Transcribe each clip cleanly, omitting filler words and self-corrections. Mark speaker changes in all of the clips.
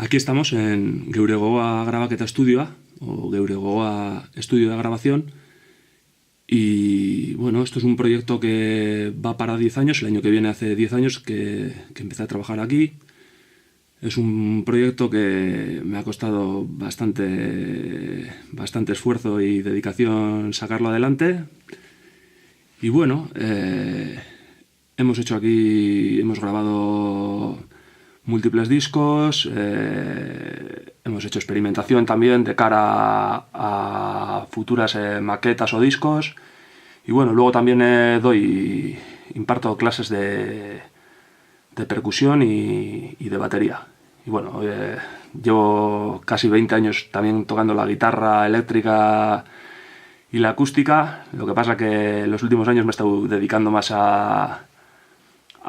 Speaker 1: Aquí estamos en Geure Gogoa Grabaketa Estudioa, o Geure Gogoa Estudio de Grabación. Y bueno, esto es un proyecto que va para 10 años. El año que viene hace 10 años que empecé a trabajar aquí. Es un proyecto que me ha costado bastante esfuerzo y dedicación sacarlo adelante. Y bueno, hemos grabado múltiples discos, hemos hecho experimentación también de cara a futuras maquetas o discos. Y bueno, luego también imparto clases de percusión y de batería. Y bueno, llevo casi 20 años también tocando la guitarra eléctrica y la acústica. Lo que pasa que en los últimos años me he estado dedicando más a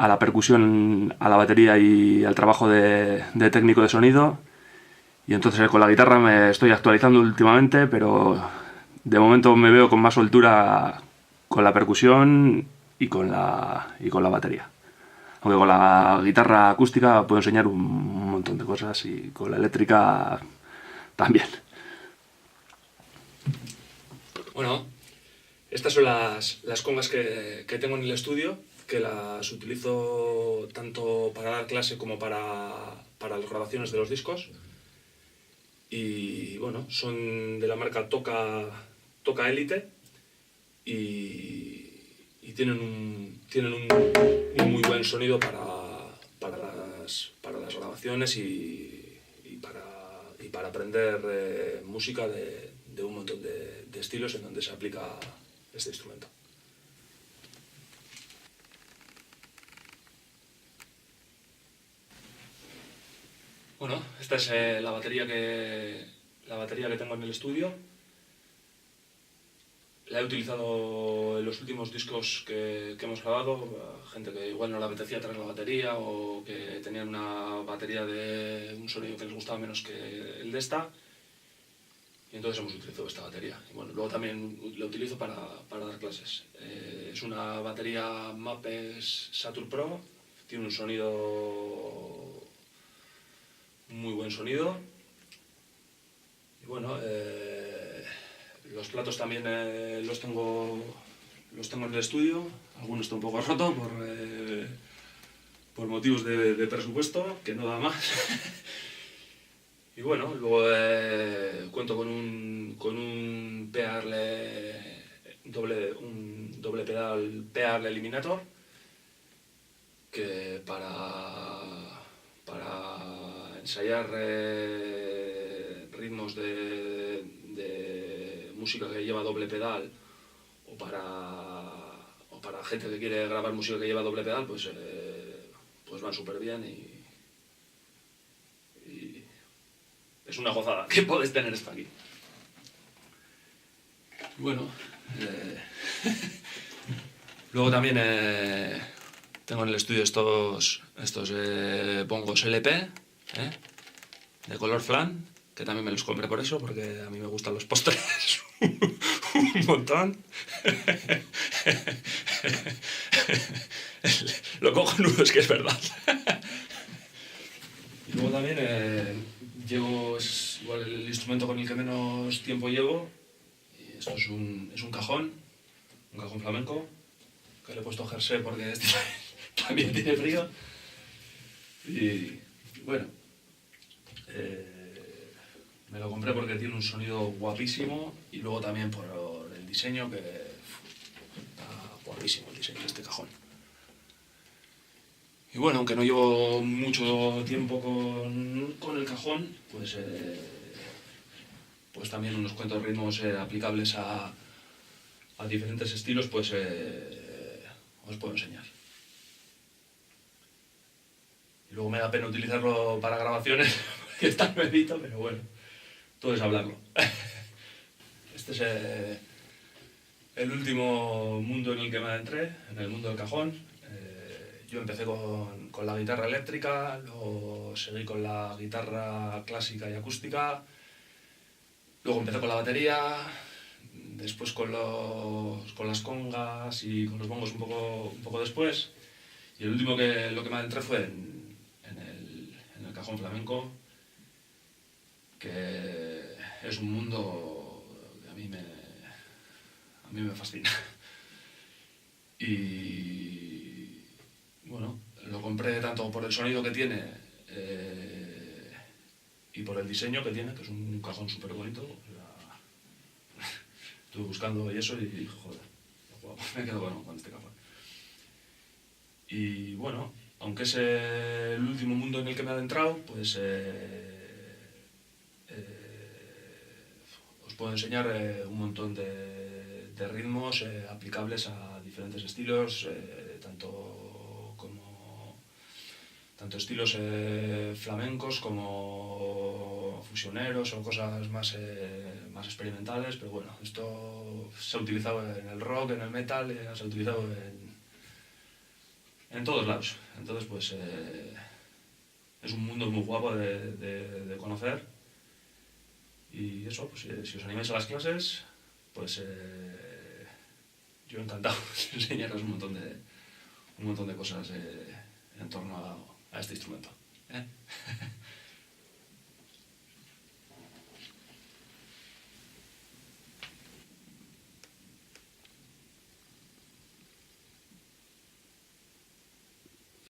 Speaker 1: la percusión, a la batería y al trabajo de técnico de sonido. Y entonces con la guitarra me estoy actualizando últimamente, pero de momento me veo con más soltura con la percusión y con la batería. Aunque con la guitarra acústica puedo enseñar un montón de cosas y con la eléctrica también.
Speaker 2: Bueno, estas son las congas que tengo en el estudio, que las utilizo tanto para dar clase como para las grabaciones de los discos. Y bueno, son de la marca Toca Elite y tienen un muy buen sonido para las grabaciones y para aprender música de un montón de estilos en donde se aplica este instrumento. Bueno, esta es la batería que tengo en el estudio. La he utilizado en los últimos discos que hemos grabado. Gente que igual no le apetecía traer la batería o que tenían una batería de un sonido que les gustaba menos que el de esta. Y entonces hemos utilizado esta batería. Y bueno, luego también la utilizo para dar clases. Es una batería Mapes Saturn Pro. Tiene un sonido, muy buen sonido. Y bueno, los platos también los tengo en el estudio. Alguno está un poco roto por motivos de presupuesto, que no da más. Y bueno, luego cuento con un doble pedal Pearl Eliminator, que para ensayar ritmos de música que lleva doble pedal o para gente que quiere grabar música que lleva doble pedal, pues van súper bien y es una gozada que podéis tener esto aquí. Bueno, luego también tengo en el estudio estos bongos LP de color flan, que también me los compré por eso, porque a mí me gustan los postres un montón. Lo cojonudo es que es verdad. Y luego también es igual el instrumento con el que menos tiempo llevo. Y esto es un cajón flamenco, que le he puesto jersey porque este también tiene frío. Y bueno, me lo compré porque tiene un sonido guapísimo y luego también por el diseño, que está guapísimo el diseño de este cajón. Y bueno, aunque no llevo mucho tiempo con el cajón, pues también unos cuantos ritmos aplicables a diferentes estilos, pues os puedo enseñar. Y luego me da pena utilizarlo para grabaciones, porque está nuevito, pero bueno, todo es hablarlo. Este es el último mundo en el que me adentré, en el mundo del cajón. Yo empecé con la guitarra eléctrica, luego seguí con la guitarra clásica y acústica, luego empecé con la batería, después con las congas y con los bongos un poco después. Y el último lo que me adentré fue en el cajón flamenco, que es un mundo que a mí me fascina. Y bueno, lo compré tanto por el sonido que tiene y por el diseño que tiene, que es un cajón súper bonito. O sea, estuve buscando y eso y dije, joder, me quedo con este cajón. Y bueno, aunque es el último mundo en el que me he adentrado, pues os puedo enseñar un montón de ritmos aplicables a diferentes estilos, tanto estilos flamencos como fusioneros o cosas más experimentales, pero bueno, esto se ha utilizado en el rock, en el metal, se ha utilizado en todos lados. Entonces pues es un mundo muy guapo de conocer, y eso, pues si os animáis a las clases, pues yo encantado de enseñaros un montón de cosas en torno a este instrumento.